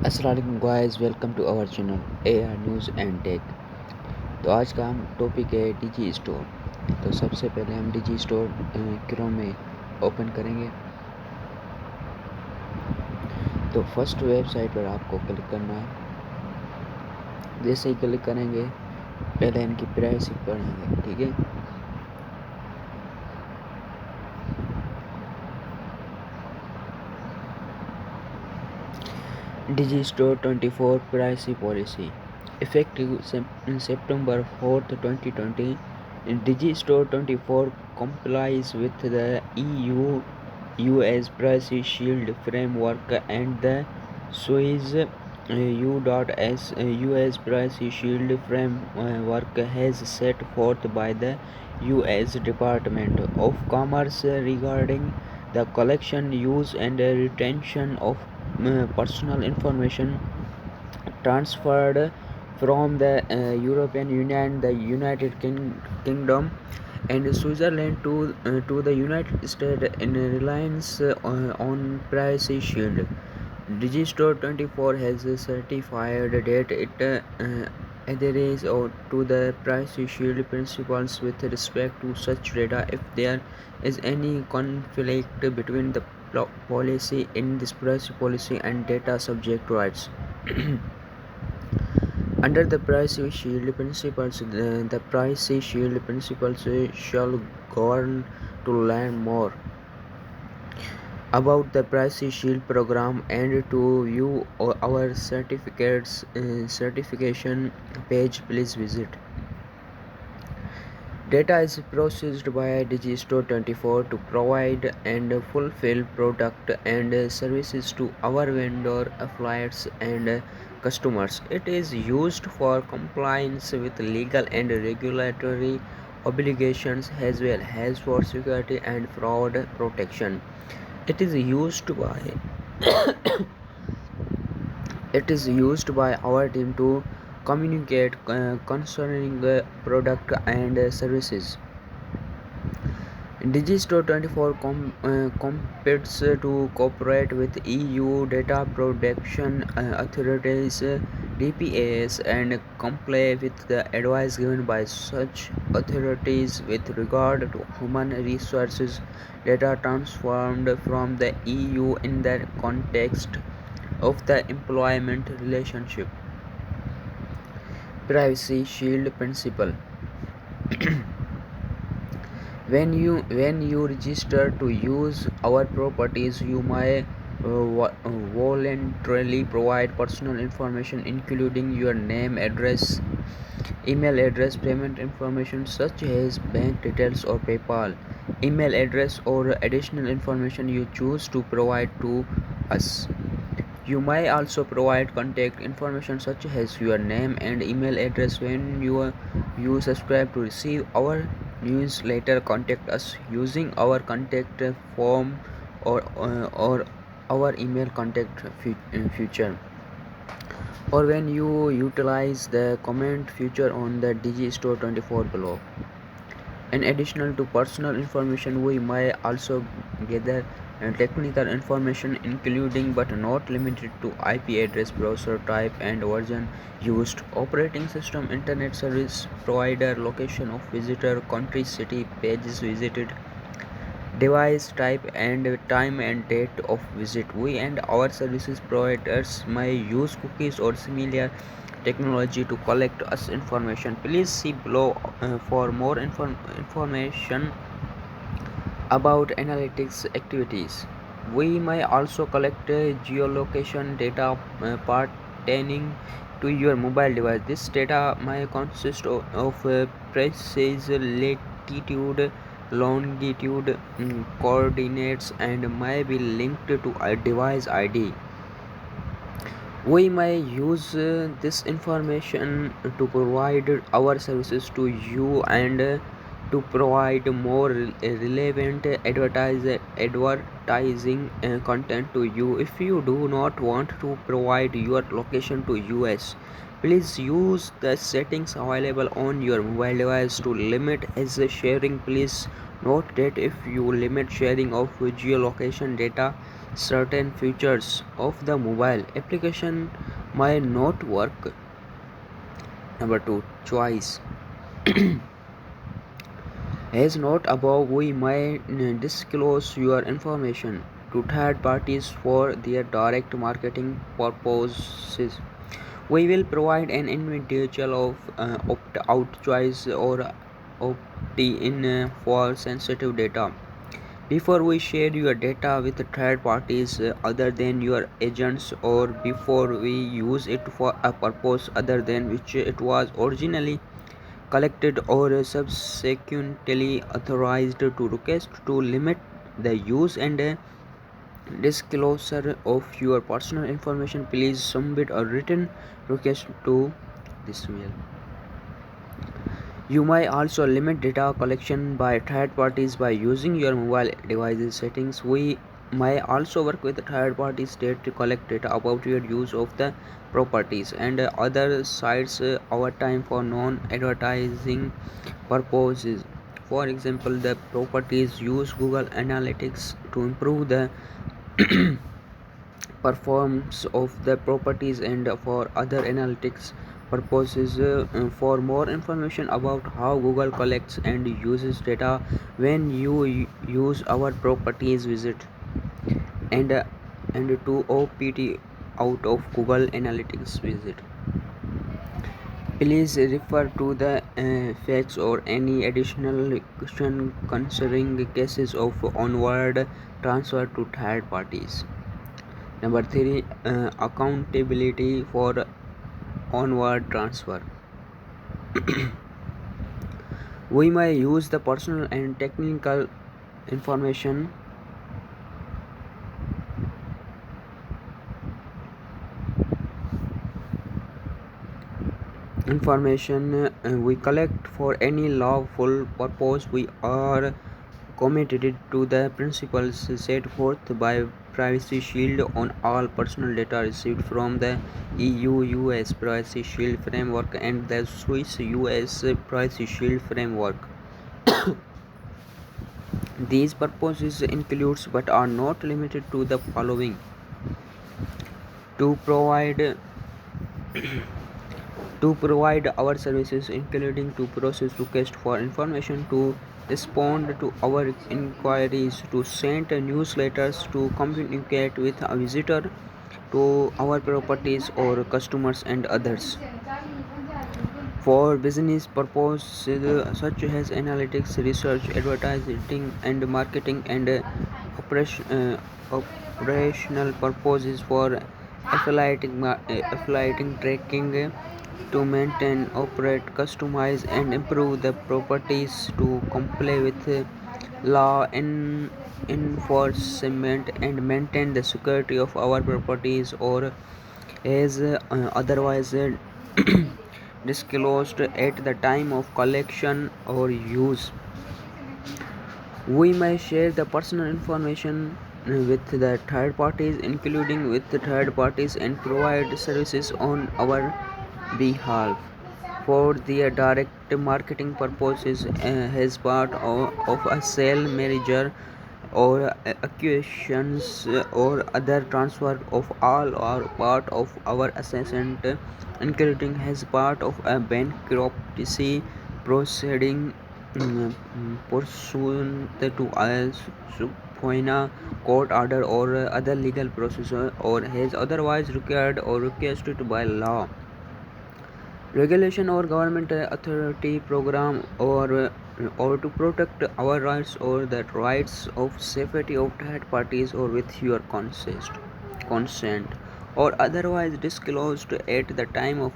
अस्सलाम guys, welcome to our channel AR news and tech. तो आज का हम टॉपिक है डिजी स्टोर। तो सबसे पहले हम डिजी स्टोर क्रोम में ओपन करेंगे। तो फर्स्ट वेबसाइट पर आपको क्लिक करना है। जैसे ही क्लिक करेंगे पहले इनकी प्राइस पढ़ेंगे, ठीक है। Digi store 24 pricing policy effective September 4th, 2020. DigiStore 24 complies with the EU US Privacy Shield framework and the Swiss U.S US Privacy Shield framework has set forth by the US Department of Commerce regarding the collection, use, and retention of personal information transferred from the European Union, the United Kingdom, and Switzerland to the United States in reliance on Privacy Shield. Digistore 24 has certified that it adheres to the Privacy Shield principles with respect to such data. If there is any conflict between the policy in this privacy policy and data subject rights. Under the Privacy Shield principles, the Privacy Shield principles shall govern. To learn more about the Privacy Shield program and to view our certification page, please visit. Data is processed by Digistore 24 to provide and fulfill product and services to our vendor affiliates and customers. It is used for compliance with legal and regulatory obligations as well as for security and fraud protection. It is used by our team to communicate concerning product and services. Digistore 24 competes to cooperate with EU data protection authorities DPAs and comply with the advice given by such authorities with regard to human resources data transformed from the EU in the context of the employment relationship. Privacy Shield principle. When you register to use our properties, you may voluntarily provide personal information including your name, address, email address, payment information such as bank details or PayPal, email address, or additional information you choose to provide to us. You may also provide contact information such as your name and email address. When you subscribe to receive our newsletter, contact us using our contact form or our email contact feature, or when you utilize the comment feature on the Digistore 24 blog. In addition to personal information, we may also gather technical information including but not limited to IP address, browser type and version used, operating system, internet service provider, location of visitor, country, city, pages visited, device type and time and date of visit. We and our services providers may use cookies or similar technology to collect us information. Please see below for more information about analytics activities. We may also collect geolocation data pertaining to your mobile device. This data may consist of precise latitude, longitude, coordinates, and may be linked to a device ID. We may use this information to provide our services to you and to provide more relevant advertising content to you. If you do not want to provide your location to us, please use the settings available on your mobile device to limit as sharing. Please Note that if you limit sharing of geolocation data, certain features of the mobile application might not work. Number 2. Choice. As noted above, we might disclose your information to third parties for their direct marketing purposes. We will provide an individual of opt-out choice or opt-in for sensitive data. Before we share your data with third parties other than your agents, or before we use it for a purpose other than which it was originally collected, or subsequently authorized to request to limit the use and disclosure of your personal information, please submit a written request to this mail. You may also limit data collection by third parties by using your mobile device's settings. We may also work with third parties to collect data about your use of the properties and other sites over time for non-advertising purposes. For example, the properties use Google Analytics to improve the performance of the properties, and for other analytics purposes. For more information about how Google collects and uses data when you use our properties, visit and uh, and to opt out of Google Analytics, visit. Please refer to the facts or any additional question concerning cases of onward transfer to third parties. Number 3. Accountability for onward transfer. We may use the personal and technical information we collect for any lawful purpose. We are committed to the principles set forth by Privacy Shield on all personal data received from the EU-US Privacy Shield framework and the Swiss-US Privacy Shield framework. These purposes includes but are not limited to the following: to provide our services, including to process requests for information, to respond to our inquiries, to send newsletters, to communicate with a visitor to our properties or customers and others. For business purposes such as analytics, research, advertising and marketing, and operational purposes for affiliating tracking, to maintain, operate, customize, and improve the properties, to comply with law enforcement and maintain the security of our properties, or as otherwise disclosed at the time of collection or use. We may share the personal information with the third parties, including with the third parties, and provide services on our behalf for their direct marketing purposes, as part of a sale, merger, or acquisitions, or other transfer of all or part of our assessment, including as part of a bankruptcy proceeding pursuant to a subpoena, court order, or other legal procedure, or has otherwise required or requested by law, regulation, or government authority, program, or to protect our rights or the rights of safety of third parties, or with your consent or otherwise disclosed at the time of